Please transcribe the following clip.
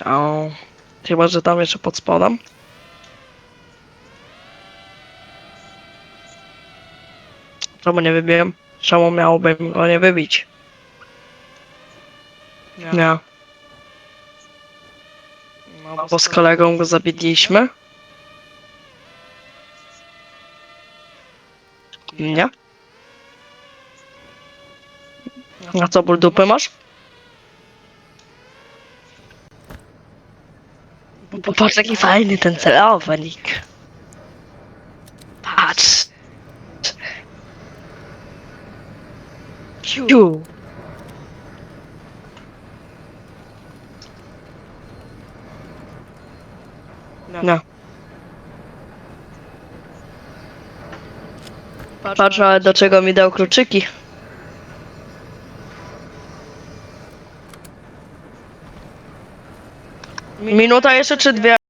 O, chyba, że tam jeszcze pod spodem. Czemu nie wybiłem? Czemu miałbym go nie wybić? Nie. No bo z kolegą go zabiliśmy. Nie. A co, ból dupy masz? Popatrz, jaki fajny ten celownik. Patrz. Ciu. No. Patrz, ale do czego mi dał kluczyki? Minuta jeszcze czy dwie?